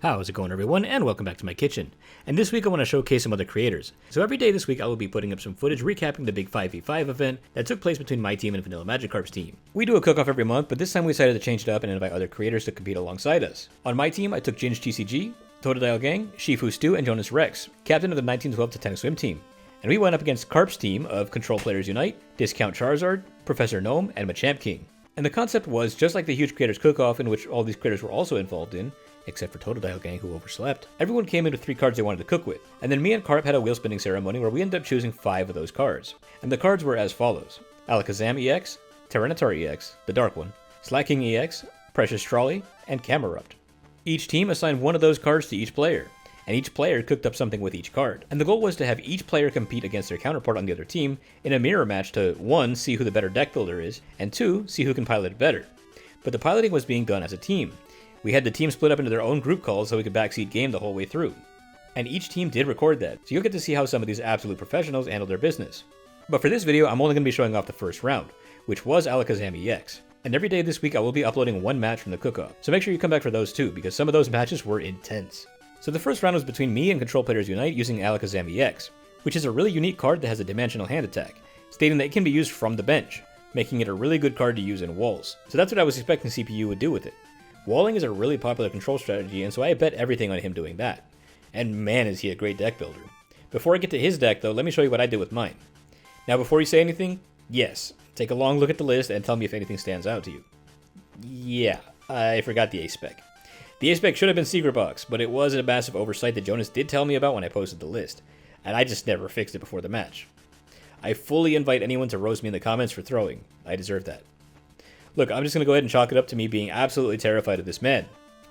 How's it going, everyone, and welcome back to my kitchen. And this week I want to showcase some other creators. So every day this week I will be putting up some footage recapping the big 5v5 event that took place between my team and Vanilla Magikarp's team. We do a cook-off every month, but this time we decided to change it up and invite other creators to compete alongside us. On my team I took Ginge TCG, Totodile Gang, Shifu Stu, and Jonas Rex, captain of the 1912 to Tennis Swim team. And we went up against Carp's team of Control Players Unite, Discount Charizard, Professor Gnome, and Machamp King. And the concept was just like the huge creators cook-off in which all these creators were also involved in, except for Totodile Gang who overslept. Everyone came in with 3 cards they wanted to cook with, and then me and Carp had a wheel spinning ceremony where we ended up choosing 5 of those cards. And the cards were as follows: Alakazam EX, Tyranitar EX, the Dark One, Slacking EX, Precious Trolley, and Camerupt. Each team assigned one of those cards to each player, and each player cooked up something with each card. And the goal was to have each player compete against their counterpart on the other team in a mirror match to 1. See who the better deck builder is, and 2. See who can pilot it better. But the piloting was being done as a team. We had the team split up into their own group calls so we could backseat game the whole way through. And each team did record that, so you'll get to see how some of these absolute professionals handle their business. But for this video, I'm only going to be showing off the first round, which was Alakazam EX. And every day this week I will be uploading one match from the cook-off, so make sure you come back for those too, because some of those matches were intense. So the first round was between me and Control Players Unite using Alakazam EX, which is a really unique card that has a dimensional hand attack, stating that it can be used from the bench, making it a really good card to use in walls. So that's what I was expecting CPU would do with it. Walling is a really popular control strategy, and so I bet everything on him doing that. And man, is he a great deck builder. Before I get to his deck though, let me show you what I did with mine. Now before you say anything, yes, take a long look at the list and tell me if anything stands out to you. Yeah, I forgot the A-Spec. The A-Spec should have been Secret Box, but it was a massive oversight that Jonas did tell me about when I posted the list, and I just never fixed it before the match. I fully invite anyone to roast me in the comments for throwing. I deserve that. Look, I'm just going to go ahead and chalk it up to me being absolutely terrified of this man.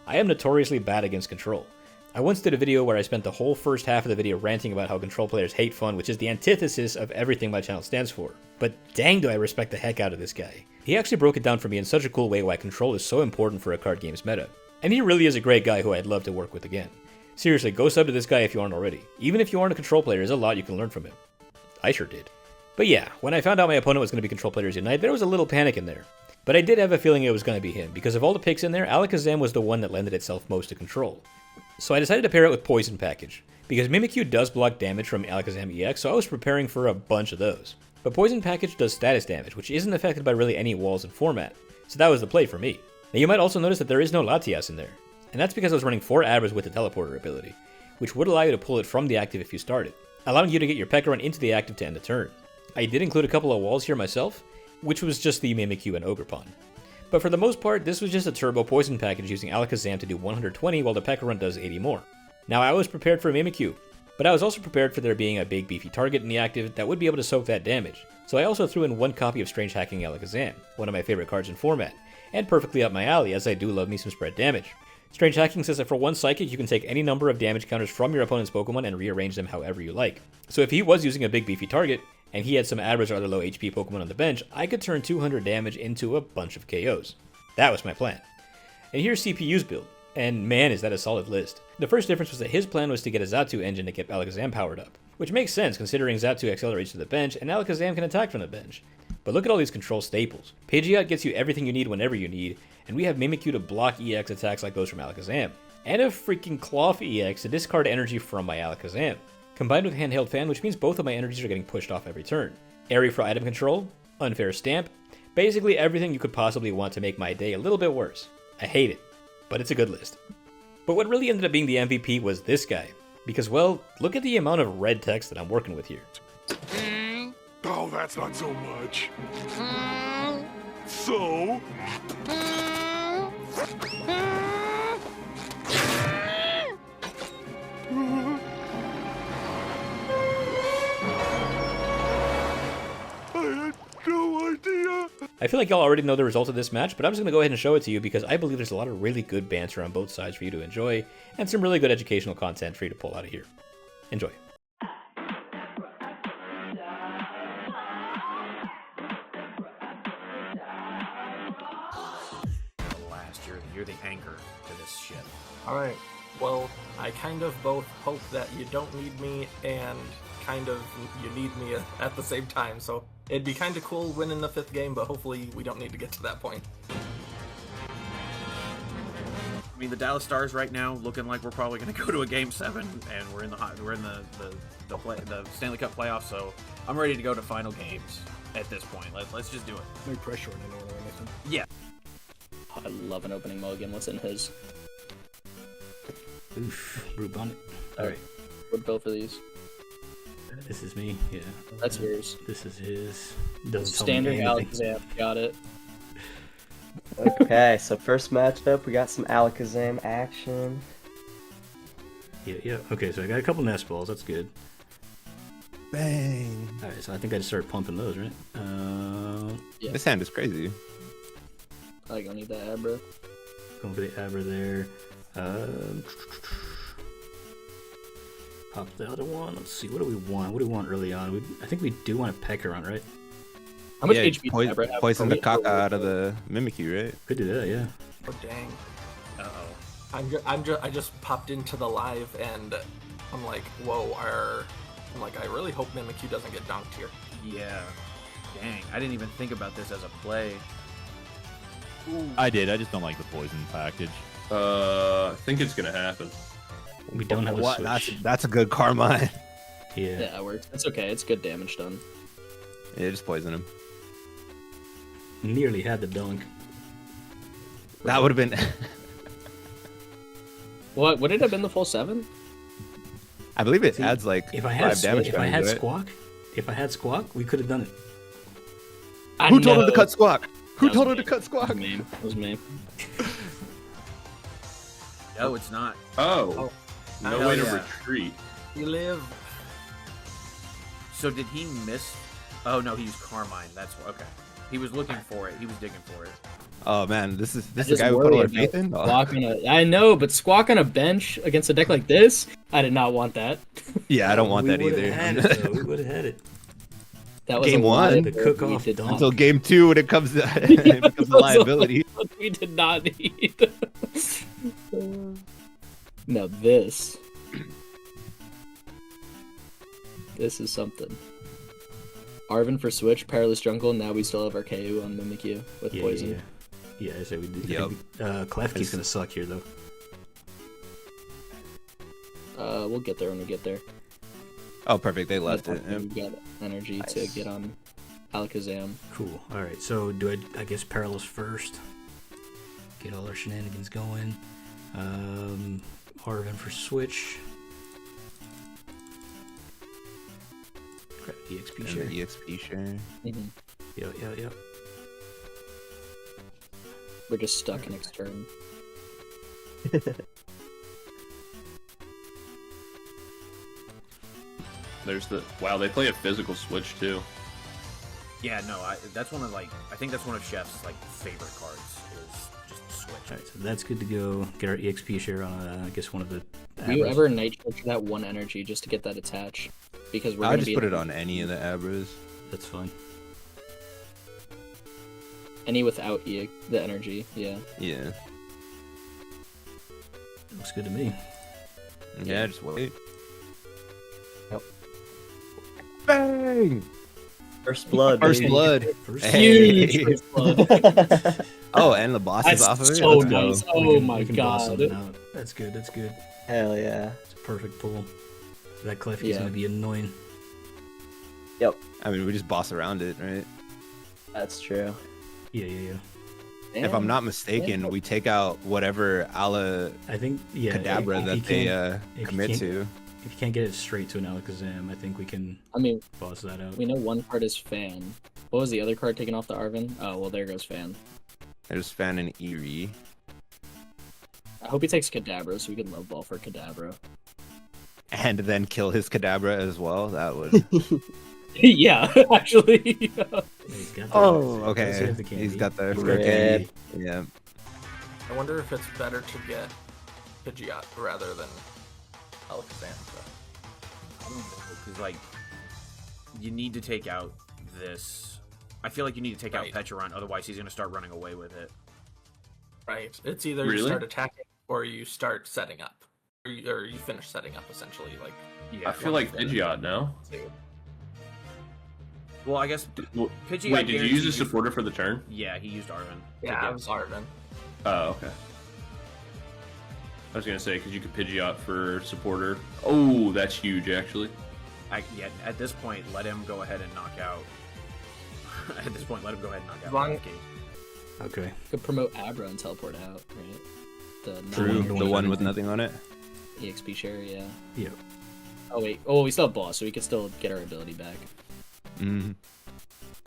I am notoriously bad against control. I once did a video where I spent the whole first half of the video ranting about how control players hate fun, which is the antithesis of everything my channel stands for. But dang do I respect the heck out of this guy. He actually broke it down for me in such a cool way why control is so important for a card game's meta. And he really is a great guy who I'd love to work with again. Seriously, go sub to this guy if you aren't already. Even if you aren't a control player, there's a lot you can learn from him. I sure did. But yeah, when I found out my opponent was going to be Control Players Unite, there was a little panic in there. But I did have a feeling it was going to be him, because of all the picks in there, Alakazam was the one that lended itself most to control. So I decided to pair it with Poison Package, because Mimikyu does block damage from Alakazam EX, so I was preparing for a bunch of those. But Poison Package does status damage, which isn't affected by really any walls in format, so that was the play for me. Now you might also notice that there is no Latias in there, and that's because I was running 4 Abras with the Teleporter ability, which would allow you to pull it from the active if you started, allowing you to get your Pekka Run into the active to end the turn. I did include a couple of walls here myself, which was just the Mimikyu and Ogerpon. But for the most part, this was just a turbo poison package using Alakazam to do 120 while the Pekka Run does 80 more. Now I was prepared for Mimikyu, but I was also prepared for there being a big beefy target in the active that would be able to soak that damage, so I also threw in 1 copy of Strange Hacking Alakazam, one of my favorite cards in format, and perfectly up my alley as I do love me some spread damage. Strange Hacking says that for 1 Psychic you can take any number of damage counters from your opponent's Pokemon and rearrange them however you like. So if he was using a big beefy target, and he had some Abras or other low HP Pokemon on the bench, I could turn 200 damage into a bunch of KOs. That was my plan. And here's CPU's build, and man is that a solid list. The first difference was that his plan was to get a Xatu engine to get Alakazam powered up, which makes sense considering Xatu accelerates to the bench and Alakazam can attack from the bench. But look at all these control staples. Pidgeot gets you everything you need whenever you need, and we have Mimikyu to block EX attacks like those from Alakazam. And a freaking Cloth EX to discard energy from my Alakazam. Combined with Handheld Fan, which means both of my energies are getting pushed off every turn. Airy for item control, Unfair Stamp, basically everything you could possibly want to make my day a little bit worse. I hate it, but it's a good list. But what really ended up being the MVP was this guy, because well, look at the amount of red text that I'm working with here. Oh, that's not so much. So? I feel like y'all already know the result of this match, but I'm just going to go ahead and show it to you because I believe there's a lot of really good banter on both sides for you to enjoy, and some really good educational content for you to pull out of here. Enjoy. Last, you're the anchor to this ship. Alright, well, I kind of both hope that you don't need me and kind of you need me at the same time, so it'd be kind of cool winning the 5th game, but hopefully we don't need to get to that point. I mean, the Dallas Stars right now looking like we're probably going to go to a Game 7, and we're in the Stanley Cup playoffs. So I'm ready to go to final games at this point. Let's just do it. No pressure on anyone or anything. Yeah. I love an opening mulligan. What's in his? Oof, Brute Bonnet. All right. Would bill for these. This is me, yeah. That's yours. This is his. Doesn't Standard tell me anything. Alakazam. Got it. Okay, so first matchup, we got some Alakazam action. Yeah. Okay, so I got a couple nest balls. That's good. Bang. All right, so I think I just start pumping those, right? Yeah. This hand is crazy. I don't need that Abra. Going for the Abra there. Pop the other one. Let's see. What do we want? What do we want early on? I think we do want a Pekaron, right? How much Yeah, HP does Abra have? poison the Are we- caca out of the Mimikyu, right? Could do that, yeah. Oh dang! Uh-oh. I just popped into the live and I'm like, whoa! I really hope Mimikyu doesn't get dunked here. Yeah. Dang, I didn't even think about this as a play. I did. I just don't like the poison package. I think it's gonna happen. We don't have a What? switch. That's a good Carmine. Yeah. Yeah, that works. It's okay. It's good damage done. Yeah, just poison him. Nearly had the dunk. That would have been. What? Would it have been the full 7? I believe it See, adds like If I had 5 damage. if I had to it. Squawk, we could have done it. Who told him to know. cut Squawk? Who That told was him to me. cut Squawk? That was me. That was me. No, it's not. Oh, no hell way to yeah. retreat. You live. So did he miss? Oh no, he used Carmine. That's okay. He was looking for it. He was digging for it. Oh man, this is the Just guy we put worry all our about faith in. Oh. Squawk on a, I know, but Squawk on a bench against a deck like this, I did not want that. Yeah, I don't want that We would've either. had it, though. We would have had it. That was Game a lot one? The that cook-off we did dunk. not- Until game 2 when it comes to it becomes a liability. what we did not need. Now this is something. Arven for Switch, Perilous Jungle, now we still have our KO on Mimikyu with Yeah, Poison. Yeah, I said we did. Yep. Klefki's gonna suck here, though. We'll get there when we get there. Oh, perfect. They left it. We've got energy to get on Alakazam. Cool. All right. So do I guess Perilous first. Get all our shenanigans going. Arven for Switch. Grab EXP And share. the EXP share. Mhm. Yep. We're just stuck next turn. There's the wow. They play a physical switch too. Yeah, no, that's one of I think that's one of Chef's favorite cards is just switch. All right. So that's good to go. Get our EXP share on. I guess one of the. Do you Abras. ever night for that one energy just to get that attach? Because we're I gonna just be put it on any of the Abras. That's fine. any without the energy. Yeah. Yeah. Looks good to me. Yeah, just wait. Yep. Bang! First blood. First baby. blood. First Hey. Huge first blood. Oh, and the boss is That's off of it. so Let's go. nice. We Oh can- my we can boss god. something out. That's good. That's good. Hell yeah. It's a perfect pull. That Klefki's Yeah. gonna be annoying. Yep, I mean, we just boss around it, right? that's true. Yeah. If I'm not mistaken, we take out whatever Ala I think yeah. Kadabra if that you they can't- if you commit can't- to. If you can't get it straight to an Alakazam, I think we can I mean, boss that out. we know one card is Fan. What was the other card taken off the Arven? Oh, well, there goes Fan. There's Fan and Eerie. I hope he takes Kadabra so we can love ball for Kadabra. And then kill his Kadabra as well. That would. Yeah, actually. Yeah, he's got the- Oh, does Okay, he have the candy? he's got the Rip. candy. Yeah. I wonder if it's better to get Pidgeot rather than Alakazam. I don't know, because you need to take out this. I feel like you need to take Right. out Petron, otherwise he's gonna start running away with it. Right. It's either you Really? start attacking or you start setting up, or you finish setting up essentially. Like Yeah. I feel like Pidgeot now. Well, I guess Well, Pidgeot. wait, did you use a guarantees you- supporter for the turn? Yeah, he used Arven. yeah, I was Arven. Oh, okay. I was gonna say because you could Pidgeot for supporter. Oh, that's huge actually. Yeah, at this point, let him go ahead and knock out. At this point, let him go ahead and knock out Long- Husky. Okay. Could promote Abra and teleport out, right? The True. non- The one with nothing on it. EXP share, yeah. Yeah. Oh wait. Oh, we still have boss, so we could still get our ability back. Mm-hmm.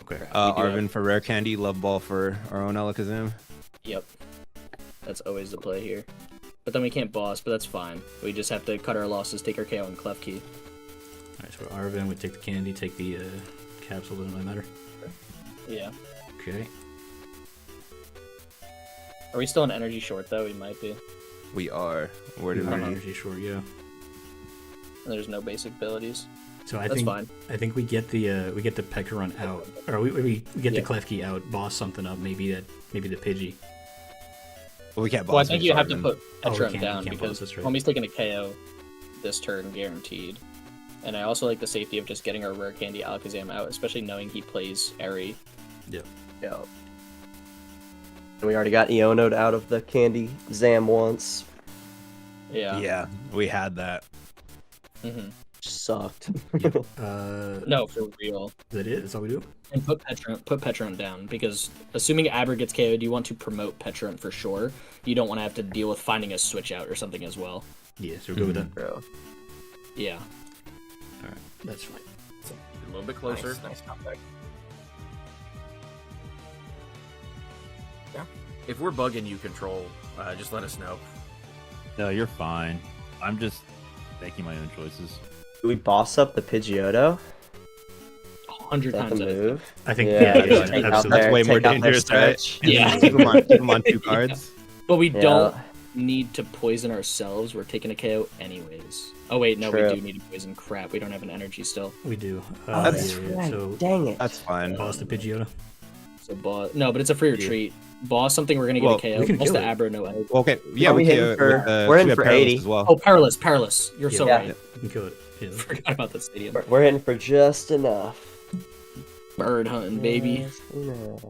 Okay. Arvin for rare candy. Love ball for our own Alakazam. Yep. That's always the play here. But then we can't boss, but that's fine. We just have to cut our losses, take our KO, and Clef Key. Alright, so Arvin would take the candy, take the capsule, doesn't really matter. Yeah. Okay. Are we still in energy short though? We might be. We are. Where did Our we? energy short, yeah. And there's no basic abilities. So That's fine. I think we get the Pecharunt out, or we get the Klefki out, boss something up, maybe the Pidgey. Well, we can't boss. Well, I think you have to Arvin. put Oh, we Petra can't- down we can't boss, because that's right. homie's taking a KO this turn guaranteed. And I also like the safety of just getting our rare candy Alakazam out, especially knowing he plays Eri. Yeah. Yeah. We already got Eonoed out of the candy Zam once. Yeah. Yeah, we had that. hmm Sucked. No, for real. Is that it? That's all we do? And put Petrarunt down, because assuming Abra gets KO'd, you want to promote Petrarunt for sure. You don't want to have to deal with finding a switch out or something as well. Yeah, so we're good with that. Bro. Yeah. Alright, that's fine. A little bit closer. Nice comeback. If we're bugging you, Control, just let us know. No, you're fine. I'm just making my own choices. Do we boss up the Pidgeotto? 100 Is that times the out of move? I think Yeah, yeah, just take out absolutely. their- That's way more take out their dangerous, right? stretch. Yeah. keep them on 2 cards. But we Yeah. don't need to poison ourselves. We're taking a KO anyways. Oh wait, no, True. we do need to poison. Crap, we don't have an energy still. We do. Oh, that's right. So Dang it. That's fine. boss the Pidgeotto. So boss, no, but it's a free retreat. Boss something we're gonna get Well, a KO. we can Boss kill the it. Abra, no energy. Okay, yeah, Are we we hitting can. for- we're in we have for Perilous 80. as well. Oh, Perilous. You're so Yeah. right. You can kill it. Yeah. Forgot about the stadium. We're hitting for just enough. Bird hunting, baby. Just enough.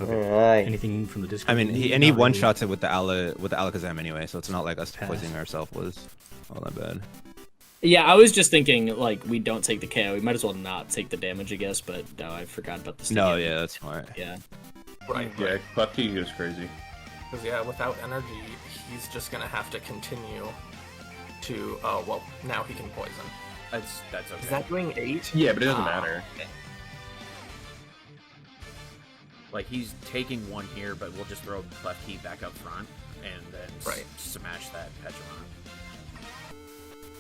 Okay. Alright. Anything from the Discord? I mean, he Not one really. shots it with the Alakazam anyway, so it's not like us Pass. poisoning ourselves was all that bad. Yeah, I was just thinking like we don't take the KO. We might as well not take the damage, I guess. But no, I forgot about the stadium. No, yeah, that's smart. Yeah. Right. Yeah, Klefki goes crazy. Because yeah, without energy, he's just gonna have to continue to. Oh well, now he can poison. That's okay. Is that doing 8? Yeah, but it doesn't Ah, matter. okay. Like, he's taking one here, but we'll just throw Klefki back up front and then Right. smash that Pecharunt.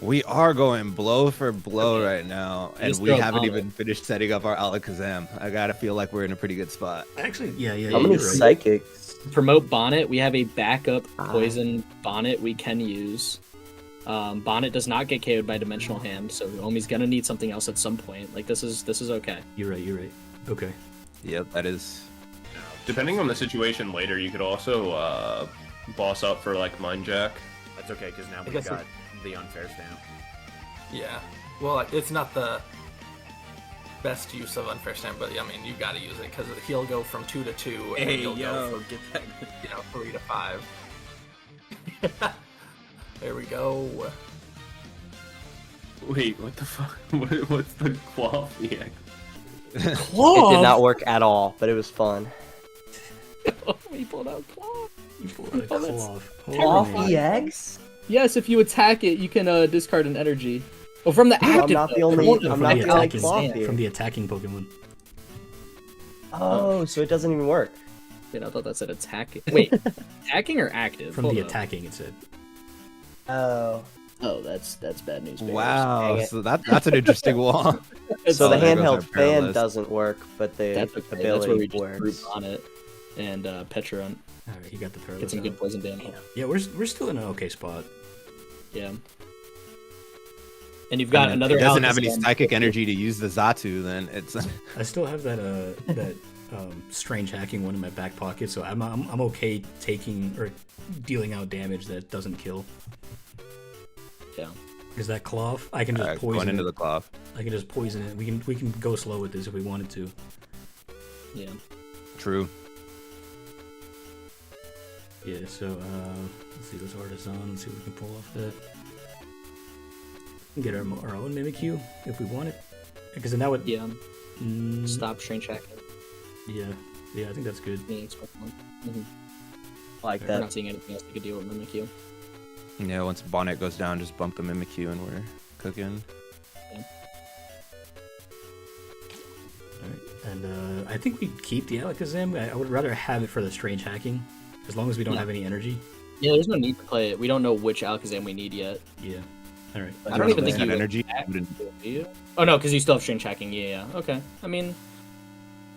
We are going blow for blow right now, and Just we throw haven't Alak. even finished setting up our Alakazam. I gotta feel like we're in a pretty good spot. Actually, yeah. How many you're right. psychics? Promote Bonnet. We have a backup Ah. poison Bonnet we can use. Bonnet does not get KO'd by Dimensional Hand, so Omi's gonna need something else at some point. Like this is okay. You're right. Okay. Yep, that is. Depending on the situation later, you could also boss up for like Mind Jack. That's okay, because now I we've guess got the unfair stamp. Yeah. Well, it's not the best use of unfair stamp, but I mean, you gotta use it because he'll go from 2 to 2, and then you'll go from get that. 3 to 5. There we go. Wait, what the fuck? What's the cloth EX? It did not work at all, but it was fun. He pulled out Claw. You pulled out a Oh, that's cloth. Off Holy- EX? Yes, if you attack it, you can discard an energy. Oh, from the I'm active. not the though. only- From I'm the not the only attacking cloth stand. here. From the attacking Pokemon. Oh, so it doesn't even work. Wait, I thought that said attacking. Wait, attacking or active? From Hold the up. attacking, it said. Oh. Oh, that's bad news. bears. Wow, Dang it. so that's an interesting wall. So the there goes our handheld fan Perilous. doesh work, but the That's okay. That's where we ability just group works. on it and Petrarunt. Alright, he got the Perilous Get some out. good poison damage. Yeah, we're still in an okay spot. Yeah. And you've got I mean, another. if it doesn't have any Alakazam. psychic energy to use the Zatu, then it's. I still have that strange hacking one in my back pocket, so I'm okay taking or dealing out damage that doesn't kill. Yeah. Because that cloth, I can just Alright, poison going into it. the cloth. I can just poison it. We can go slow with this if we wanted to. Yeah. True. Yeah, so let's see, let's Artisan, see what we can pull off that. Get our own Mimikyu if we want it. Because then that would... Yeah. Stop Strange Hacking. Yeah, I think that's good. Like We're that. not seeing anything else we could deal with Mimikyu. Yeah, once Bonnet goes down, just bump the Mimikyu and we're cooking. Alright, and I think we keep the Alakazam. I would rather have it for the Strange Hacking, as long as we don't have any energy. Yeah, there's no need to play it. We don't know which Alakazam we need yet. Yeah. Alright. I don't even think have you energy. do you? Oh no, because you still have Strange Hacking. Yeah. Okay. I mean,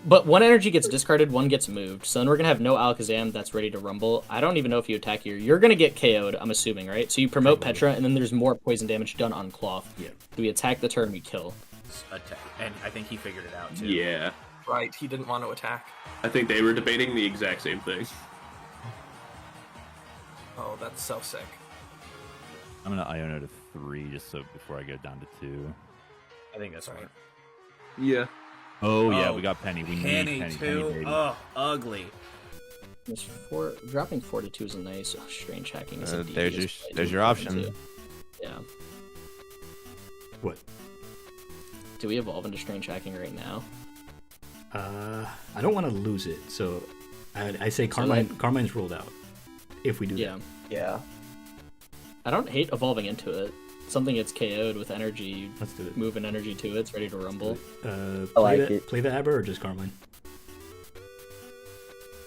but one energy gets discarded, one gets moved. So then we're gonna have no Alakazam that's ready to rumble. I don't even know if you attack here. You're gonna get KO'd, I'm assuming, right? So you promote Petra, and then there's more poison damage done on Cloth. Yeah. So we attack the turn, we kill. And I think he figured it out too. Yeah. Right, he didn't want to attack. I think they were debating the exact same thing. Oh, that's so sick. I'm gonna Iono to 3 just so before I go down to 2. I think that's right. Yeah. Oh yeah, Oh, we got Penny. We Penny need Penny. too. Penny, baby. Oh, ugly. There's dropping 4 to 2 is a nice Strange Hacking. Is a There's your option. too. Yeah. What? Do we evolve into Strange Hacking right now? I don't want to lose it, so I say Carmine's ruled out. If we do that. Yeah. I don't hate evolving into it. Something gets KO'd with energy. You Let's do it. move an energy to it. It's ready to rumble. I like it. Play the Aber or just Carmine?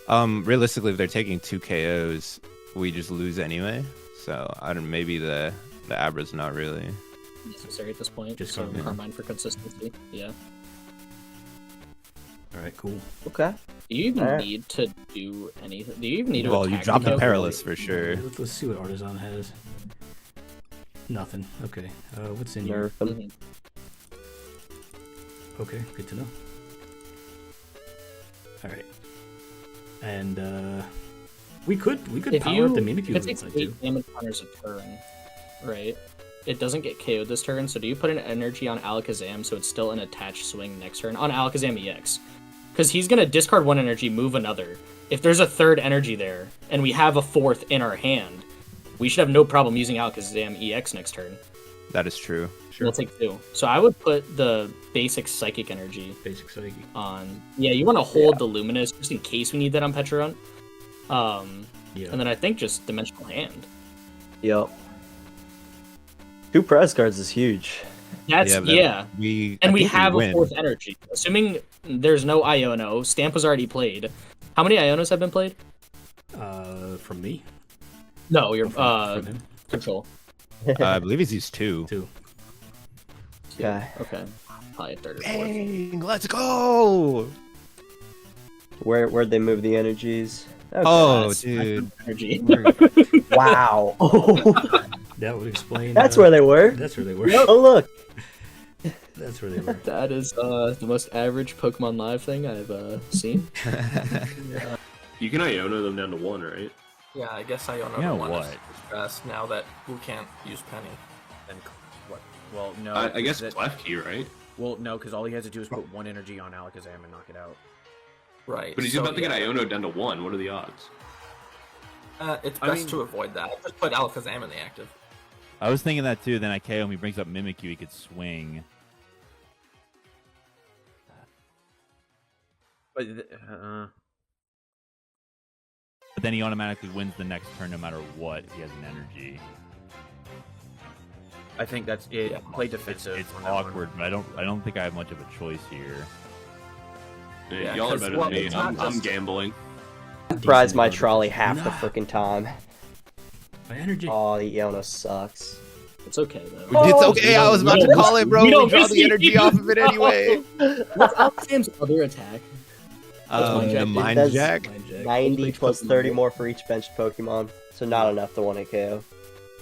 Realistically, if they're taking 2 KOs, we just lose anyway. So I don't. Maybe the Abra's not really. Necessary at this point. Just so Carmine. Carmine for consistency. Yeah. Alright, cool. Okay. Do you even Alright. need to do anything? Do you even need to Well, you attack drop the KO? Perilous for sure. Let's see what Artisan has. Nothing. Okay. What's in here? Nerf him. Mhm. Okay, good to know. Alright. And we could If power you, up the Mimikyu if if it we takes wanted 8 to. damage counters a turn, right? It doesn't get KO'd this turn, so do you put an energy on Alakazam so it's still an attached swing next turn on Alakazam EX? Because he's going to discard 1 energy, move another. If there's a 3rd energy there, and we have a 4th in our hand, we should have no problem using Alakazam EX next turn. That is true. We'll take 2. So I would put the basic Psychic energy Basic Psyche. on... Yeah, you want to hold the Luminous just in case we need that on Petrarunt. Yeah. And then I think just Dimensional Hand. Yep. 2 prize cards is huge. That's, but yeah. We And I we think have a win. 4th energy. Assuming there's no Iono, Stamp was already played. How many Ionos have been played? From me? No, you're From him? Control. I believe he's used 2. 2. Okay. Okay. Probably a 3rd or 4th. Dang, let's go! Where'd they move the energies? Okay. Oh, dude. Energy. Wow. That would explain. That's where they were. That's where they were. Oh, look. That's where they were. That is the most average Pokemon Live thing I've seen. You can Iono them down to 1, right? Yeah, I guess I don't know You know one what? is best now that we can't use Penny. And what? Well, no. I guess that- it's left key, right? Well, no, because all he has to do is put 1 energy on Alakazam and knock it out. Right. But he's so, about to get yeah, Iono down to 1. What are the odds? It's I best mean- to avoid that. Just put Alakazam in the active. I was thinking that too. Then I KO him. He brings up Mimikyu. He could swing. But But then he automatically wins the next turn no matter what. He has an energy. I think that's it. Yeah. Play defensive. It's on that one. awkward, but I don't think I have much of a choice here. Yeah, Y'all are 'cause, better well, than me. it's not I'm just- gambling. Prize my trolley half the freaking time. My energy. Oh, the Iono sucks. It's okay though. Oh, It's okay. I was about to call it, bro. We We don't draw miss the it. energy off of it anyway. What's Alakazam's other attack? The Mind does- Jack. 90 plus 30 more for each benched Pokemon, so not enough to 1-hit KO.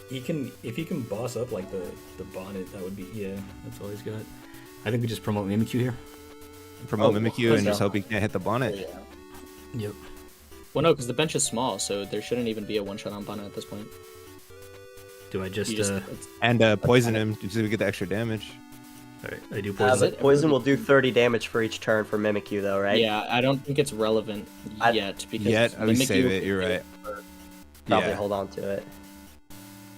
He can, if he can boss up like the bonnet, that would be, yeah, that's all he's got. I think we just promote Mimikyu here. Promote Oh, Mimikyu and okay. just hope he can't hit the bonnet. Yep. Well, no, because the bench is small, so there shouldn't even be a one-shot on Bonnet at this point. Do I just, You just it's- And poison him so we get the extra damage. alright, I do Uh, poison. it but poison will do 30 damage for each turn for Mimikyu, though, right? Yeah, I don't think it's relevant I- yet because Yet, I would Mimikyu save will it. You're be right. for probably Yeah. hold on to it.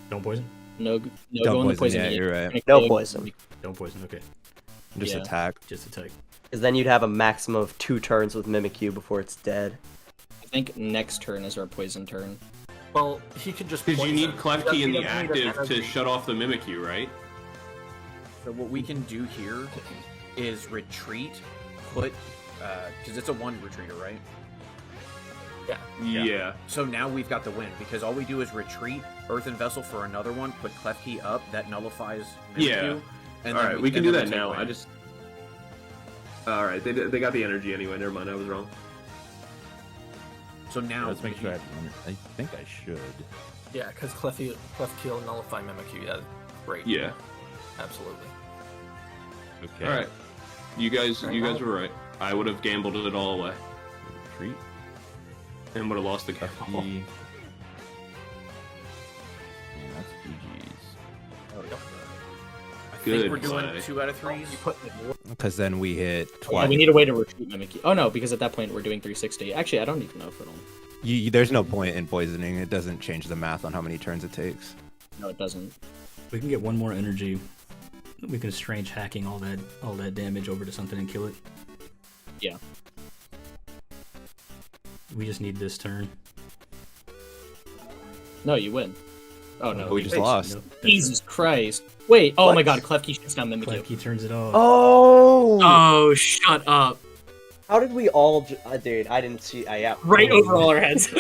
Don't poison. No, Don't go in the poison, poison. yeah, yet. you're right. Gonna No kill- poison. Don't poison. Okay, Just Yeah. attack. just attack. Because then you'd have a maximum of 2 turns with Mimikyu before it's dead. I think next turn is our poison turn. Well, he could just. Because you need poison. Klefki He in the doesn't need an active to energy. shut off the Mimikyu, right? So what we can do here is retreat, put, because it's a 1 retreater, right? Yeah. So now we've got the win, because all we do is retreat, Earthen Vessel for another one, put Klefki up, that nullifies Mimikyu. Yeah. And All then right, we can do and that then now. take I win. just. All right, they got the energy anyway. Never mind, I was wrong. So now Let's make sure I think I should. Yeah, because Klefki will nullify Mimikyu. Yeah, great. Yeah. Absolutely. Okay. All right. You guys were right. I would have gambled it all away Retreat. and would have lost the E. gamble. And that's GG's. There we go. I Good think we're doing play. 2 out of 3s. You put it Because then we hit Yeah, twice. we need a way to retreat Mimikyu. Oh no, because at that point we're doing 360. Actually, I don't even know if it'll. There's no point in poisoning. It doesn't change the math on how many turns it takes. No, it doesn't. We can get one more energy. We can strange hacking all that damage over to something and kill it. Yeah. We just need this turn. No, you win. Oh no, We just lost. Nope, that's Jesus Christ! Wait. Oh What? my God, Klefki shuts down it. Mimikyu. Klefki turns it off. Oh! Oh, shut up! How did we all... dude, I didn't see... yeah. Right over all our heads.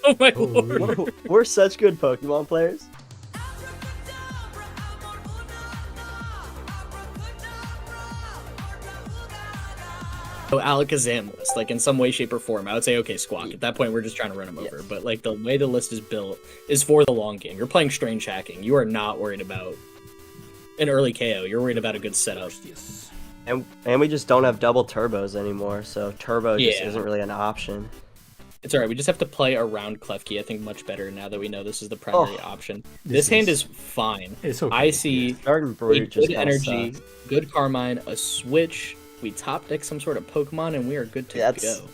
Oh my Oh, lord! really? We're such good Pokemon players. So Alakazam list, like in some way, shape, or form, I would say okay, Squawk. At that point, we're just trying to run him over. But like the way the list is built is for the long game. You're playing strange hacking. You are not worried about an early KO. You're worried about a good setup. Yes. And we just don't have double turbos anymore, so turbo just Yeah. isn't really an option. It's alright. We just have to play around Klefki. I think much better now that we know this is the primary option. This hand is fine. It's okay. I see Garden a Brute just good kinda energy, sucks. good Carmine, a switch. We top deck some sort of Pokemon, and we are good to That's- go.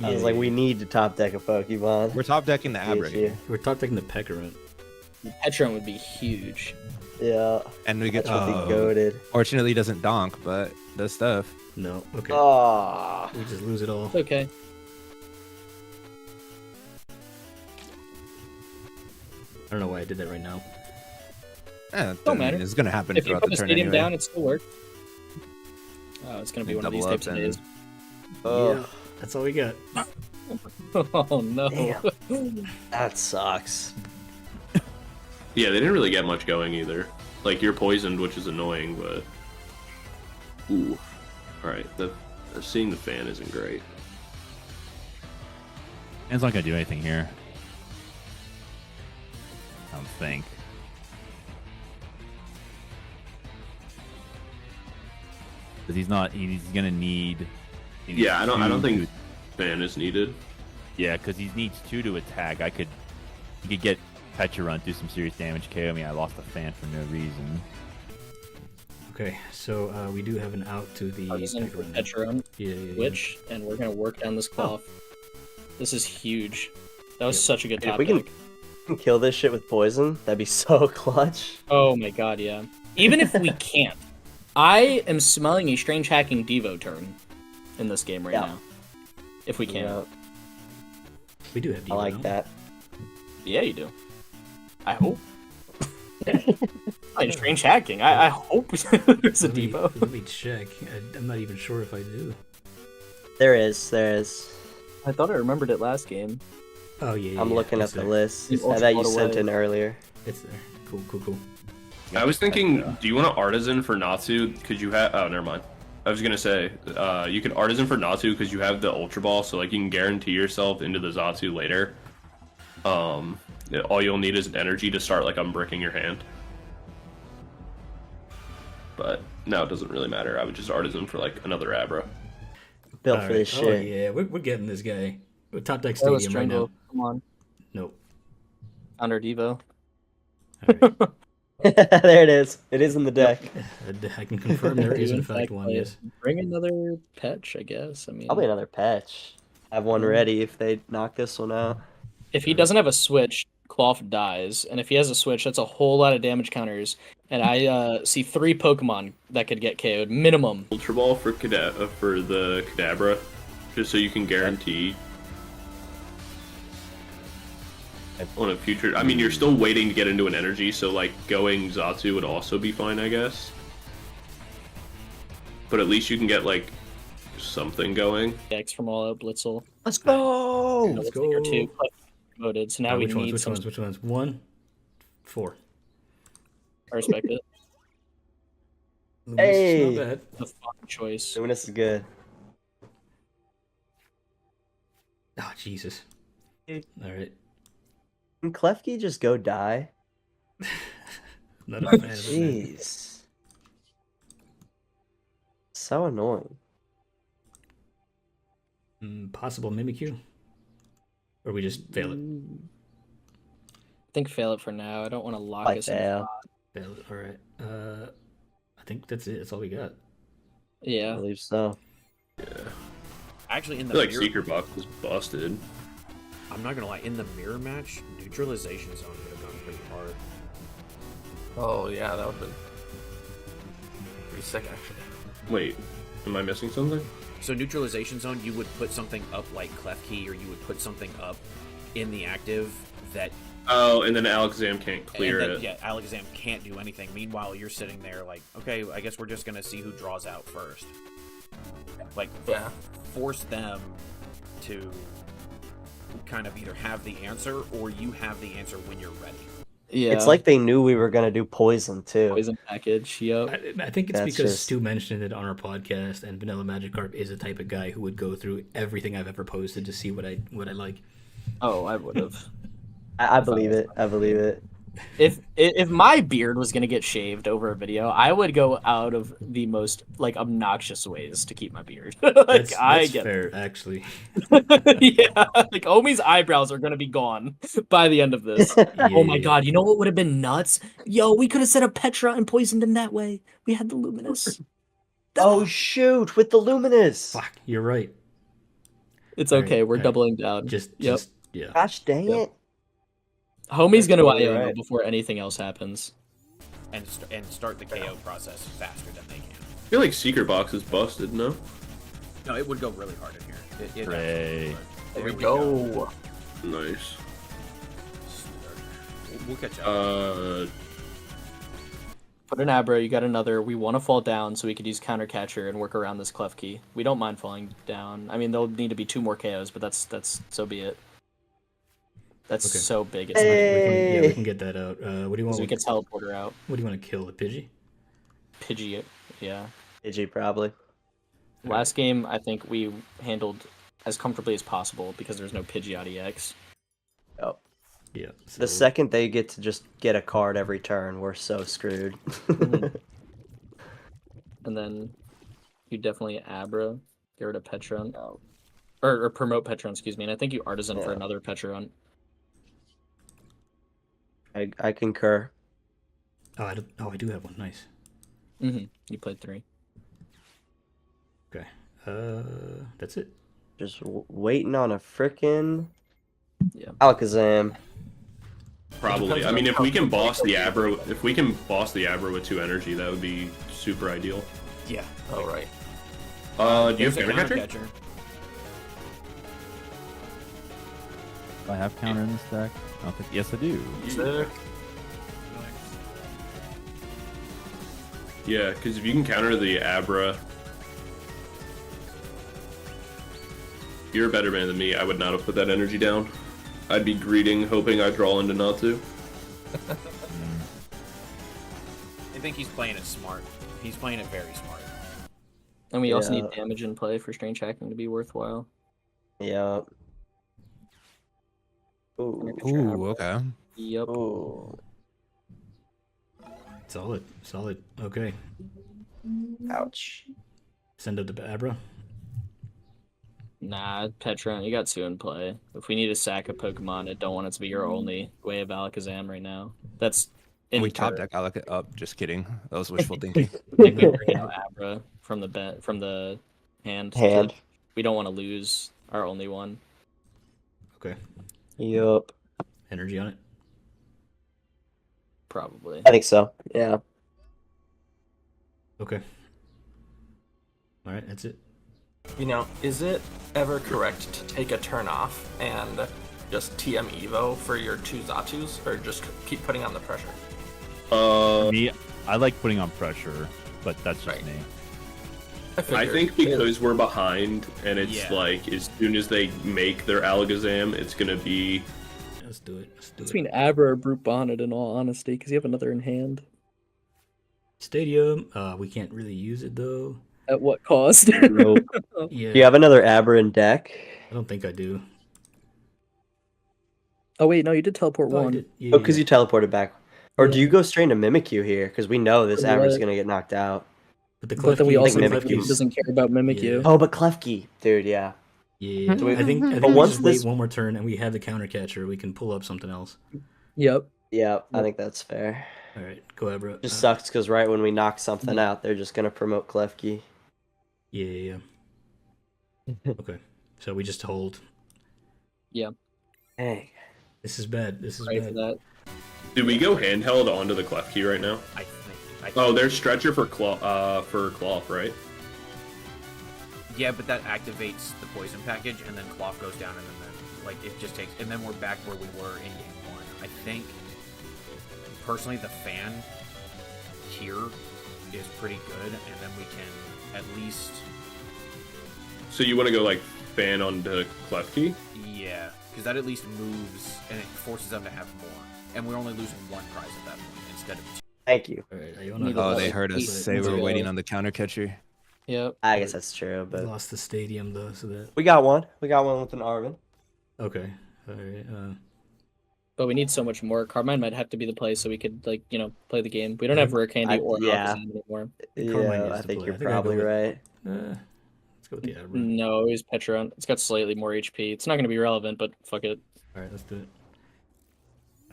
I was like, we need to top deck a Pokemon. We're top decking the Abra GG. here. We're top taking the Pekarunt. Petron would be huge. Yeah, And we get that's what he goaded. Fortunately, he doesn't donk, but does stuff. No. Okay. Ah, We just lose it all. It's okay. I don't know why I did that right now. Don't matter. It's gonna happen If you throughout put the the turn stadium anyway. down, it still works. Oh, it's gonna be one of these Double types up of and- days. oh, Yeah, that's all we got. Oh no. Damn. that sucks. Yeah, they didn't really get much going either. Like, you're poisoned, which is annoying, but... Ooh. Alright, seeing the fan isn't great. Hand's not gonna do anything here. I don't think. Because he's not. He's gonna need. he needs Yeah, I don't two think to- fan is needed. Yeah, because he needs 2 to attack. He could get Pecharunt, do some serious damage, KO me. I lost the fan for no reason. Okay, so we do have an out to the Partisan for Pekarunt. Petron, Yeah, yeah. Witch, and we're gonna work down this cloth. This is huge. That was Yep. such a good Dude, top we can- deck. Kill this shit with poison. That'd be so clutch. Oh my god, yeah. Even if we can't, I am smelling a strange hacking Devo turn in this game right Yeah. now. If we can. Yeah, We do have I Devo. like that. Yeah, you do. I hope. Like strange hacking. I hope there's a Let me, Devo. let me check. I'm not even sure if I do. There is. I thought I remembered it last game. Oh yeah. I'm yeah, looking at it's the there. list It's that you ultra sent away. in earlier. It's there. Cool. I was thinking, do you want an artisan for Natsu? Could you have? Oh, never mind. I was gonna say, you could artisan for Natsu because you have the Ultra Ball, so like you can guarantee yourself into the Zatsu later. All you'll need is energy to start like unbricking your hand. But no, it doesn't really matter. I would just artisan for like another Abra. Built All for right. this Oh shit. yeah, we're getting this guy. We're top deck That was stadium right now. Strangle. Come on. Nope. Found our Devo. All right. There it is. It is in the deck. I can confirm there is in fact one. play it. Yes. Bring another Petch, I guess. I mean, Probably another patch. I have one ready if they knock this one out. if he doesn't have a switch, Cloth dies, and if he has a switch, that's a whole lot of damage counters. And I see 3 Pokemon that could get KO'd minimum. Ultra Ball for for the Kadabra, just so you can guarantee on a future. I mean, you're still waiting to get into an energy, so like going Zatsu would also be fine, I guess. But at least you can get like something going. X from All Out Blitzel. Let's go. Let's go. Or 2 promoted, so now we which need ones? some. Which ones? 1, 4. I respect it. Luminous is Hey. not bad. The fucking choice. Luminous is good. Oh Jesus. Dude. All right. Can Klefki just go die? Not a fan of it. man. Jeez. So annoying. Possible Mimikyu. Or we just fail it. I think fail it for now. I don't want to lock I us in. fail. Fail it. All right. I think that's it. That's all we got. I Yeah. believe so. Actually, in I the feel like mirror, Secret Box was busted. I'm not gonna lie. In the mirror match, neutralization zone would have gone pretty hard. Oh yeah, that would have been pretty sick actually. Wait, am I missing something? So neutralization zone, you would put something up like Klefki, or you would put something up in the active that Oh, and then Alakazam can't clear and then, it. Yeah, Alakazam can't do anything. Meanwhile, you're sitting there like, okay, I guess we're just gonna see who draws out first. Like, Yeah. force them to kind of either have the answer or you have the answer when you're ready. Yeah. It's like they knew we were gonna do poison too. poison package. Yep. I think it's That's because just- Stu mentioned it on our podcast, and Vanilla Magikarp is the type of guy who would go through everything I've ever posted to see what I like. Oh, I would have. I believe it. I believe it. If my beard was gonna get shaved over a video, I would go out of the most like obnoxious ways to keep my beard. Like I That's get fair, actually. yeah, like Omi's eyebrows are gonna be gone by the end of this. Oh my Yeah. god, you know what would have been nuts? Yo, we could have set up Petra and poisoned him that way. We had the Luminous. Oh shoot! With the Luminous. Fuck, you're right. It's Alright, okay, we're alright. doubling down. Yep. Yeah. Gosh dang Yep. it! Homie's gonna totally Iono right. before anything else happens. And start the KO process faster than they can. I feel like Secret Box is busted, no? No, it would go really hard in here. It Hooray. absolutely would. There Here we go. Nice. We'll catch up. Put an Abra, you got another. We want to fall down so we could use Counter Catcher and work around this Klefki. We don't mind falling down. I mean, there'll need to be 2 more KOs, but that's so be it. That's Okay. so big. It's Hey. We can get that out. What do you want? because we can teleport her out. What do you want to kill? The Pidgey? Pidgey, yeah. Pidgey probably. Last game, I think we handled as comfortably as possible because there's no Pidgey out EX. Oh. Yeah. The so- second they get to just get a card every turn, we're so screwed. And then you definitely Abra, get rid of Petron. Or promote Petron, excuse me. And I think you Artisan for Yeah. another Petron. I concur. Oh, I do have one. Nice. Mm-hmm. You played 3. Okay. That's it. Just waiting on a frickin' Yeah. Alakazam. Probably. I mean, if we can boss the Abra, with 2 energy, that would be super ideal. Yeah. All right. Do you have There's a Counter Catcher? catcher. Do I have counter in this deck? I don't think, yes, I do. Sick. Yeah, because if you can counter the Abra, you're a better man than me. I would not have put that energy down. I'd be greeting, hoping I draw into Natsu. I think he's playing it smart. He's playing it very smart. And we also Yeah. need damage in play for Strange Hacking to be worthwhile. Yeah. Ooh. Ooh, okay. Yep. Ooh. Solid. Okay. Ouch. Send up the Abra. Nah, Petron, you got 2 in play. If we need to sack a Pokemon, I don't want it to be your only way of Alakazam right now. That's in We top turn. deck Alaka up. Just kidding. That was wishful thinking. I think we bring out Abra from the hand. Hand. We don't want to lose our only one. Okay. Yup. Energy on it. probably. I think so. Yeah. Okay. All right, that's it. You know, is it ever correct to take a turn off and just TM Evo for your 2 Zatus, or just keep putting on the pressure? Me, I like putting on pressure, but that's just Right. me. I think because we're behind, and it's Yeah. like as soon as they make their Alakazam, it's gonna be. Let's do it. Let's do it. Between Abra or Brute Bonnet, in all honesty, because you have another in hand. Stadium. We can't really use it though. At what cost? Nope. Yeah. Do you have another Aber in deck? I don't think I do. Oh wait, no, you did teleport Oh, I one. did. Yeah, Oh, because you teleported back. Or do Yeah. you go straight into Mimikyu here? Because we know this Or Aber's what? gonna get knocked out. But the But then we Klefki- also think know Mimikyu's- he doesn't care about Mimikyu. Yeah. Oh, but Klefki, dude, yeah. Yeah. Do we- I think But we once just this- wait one more turn and we have the counter catcher. We can pull up something else. Yep. Yeah, I think that's fair. All right, go Abra. Just sucks because right when we knock something out, they're just gonna promote Klefki. Yeah. Okay, so we just hold. Dang. This is bad. This is Ready bad. for that. Do we go handheld onto the Klefki right now? I think. Oh, there's stretcher for Cloth, right? Yeah, but that activates the poison package, and then Cloth goes down, and then like it just takes, and then we're back where we were in game 1. I think personally the fan here is pretty good, and then we can at least So you want to go like fan onto Klefki? yeah, because that at least moves and it forces them to have more, and we're only losing 1 prize at that point instead of 2. Thank you. All right, Neither Iona. Oh, was they like heard us 8 say months we were ago. waiting on the counter catcher. Yep. I guess that's true, We but lost the stadium though, so that we got one. We got one with an Armin. okay. All right. But we need so much more. Carmine might have to be the play so we could, like, play the game. We don't have Rare Candy or yeah. Alakazam anymore. Carmine Yeah, needs I to think play. you're I think I probably go with- right. Let's go with the Abra. No, he's Petron. It's got slightly more HP. It's not going to be relevant, but fuck it. All right, let's do it.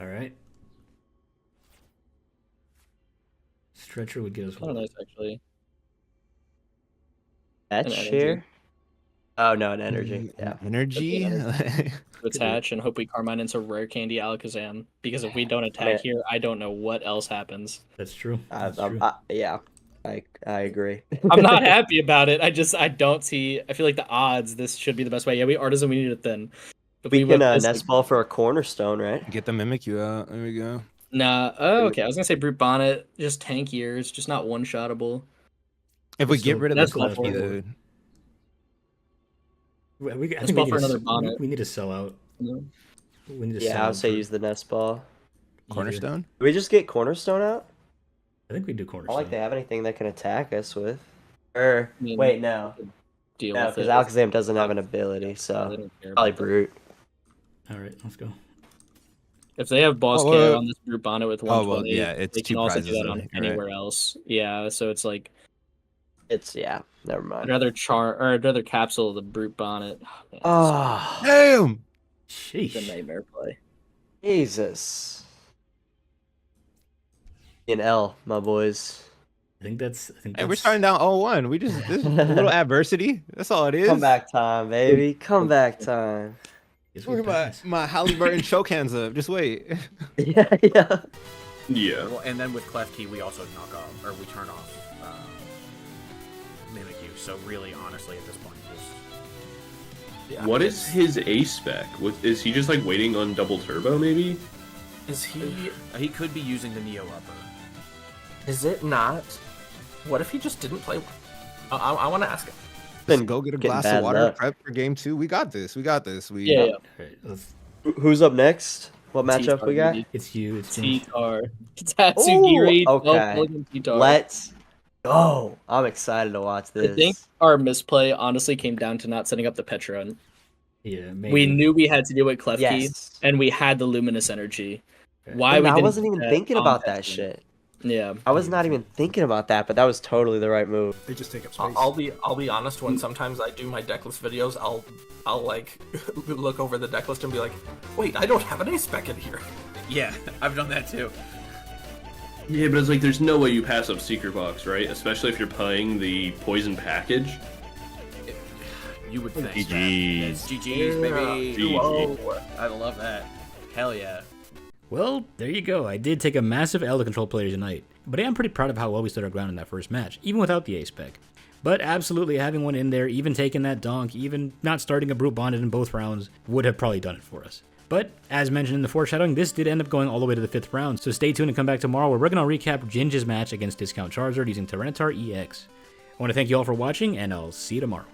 All right. Stretcher would get us Oh, one. nice, actually. That An energy. share? Oh no, an energy. Yeah. Energy? To attach and hope we Carmine into Rare Candy Alakazam. Because if we don't attack here, I don't know what else happens. That's true. That's I, true. yeah. I agree. I'm not happy about it. I don't see. I feel like the odds. This should be the best way. Yeah, we Artisan. We need it thin. If We can whip this, nest ball for a cornerstone, right? Get the Mimikyu out. There we go. Nah. Oh, okay. I was gonna say Brute Bonnet. Just tankier. It's just not one shottable. If we So get rid of the that's level. Klefki, though, I Let's think go we for need, another to, bonnet. we need to sell out. No. We need to Yeah, sell I would out say for- use the nest ball. Cornerstone? Did we just get cornerstone out? I think we do I cornerstone. don't like they have anything that can attack us with. Or I mean, wait, no. Deal No, with because it. Alakazam doesn't have an ability, I so don't care probably about that. brute. All right, let's go. If they have boss Oh, KO well- on this Brute Bonnet with Oh, well, 120, yeah, it's they can 2 also prizes, do that though, on you're right. anywhere else. Yeah, so it's like It's never I'd mind. rather I'd rather capsule the Brute Bonnet. Oh, man, Oh, Damn! it's a Sheesh. nightmare play. Jesus. In L, my boys. I think that's. Hey, we're starting down 0-1. We just this is a little adversity. That's all it is. Comeback time, baby. Comeback time. Guess we Look at pass. my Halliburton choke hands up. Just wait. Yeah. Yeah. Well, and then with Klefki, we also knock off, or we turn off Mimikyu. So really, honestly, at this point, just What is his A spec? Is he just like waiting on double turbo? Maybe. Is he? he could be using the Neo Upper. Is it not? What if he just didn't play? I want to ask him. Then go get a Getting glass bad of water. luck. Prep for game 2. We got this. We got this. We Yeah, All right, let's, Who's up next? What matchup we got? it's you. It's me. T-Tar. Tatsugiri. Ooh, okay. T-Tar. Let's go. I'm excited to watch I this. think our misplay honestly came down to not setting up the Petron. Yeah, maybe. We knew we had to do it Klefki, Yes. and we had the Luminous Energy. Okay. Why And we I didn't wasn't do even that thinking on about that Petron. shit. Yeah. I was not even thinking about that, but that was totally the right move. They just take up space. I'll be honest. When sometimes I do my decklist videos, I'll like look over the decklist and be like, wait, I don't have an ace spec in here. Yeah, I've done that too. Yeah, but it's like there's no way you pass up Secret Box, right? Especially if you're playing the poison package. You would think. that. GGs. It's GGs, baby. GG. Whoa. I love that. Hell yeah. Well, there you go. I did take a massive L to control players tonight, but I am pretty proud of how well we stood our ground in that first match, even without the A-Spec. But absolutely having one in there, even taking that donk, even not starting a Brute Bonded in both rounds, would have probably done it for us. But, as mentioned in the foreshadowing, this did end up going all the way to the 5th round, so stay tuned and come back tomorrow where we're going to recap Ginge's match against Discount Charizard using Tyranitar EX. I want to thank you all for watching, and I'll see you tomorrow.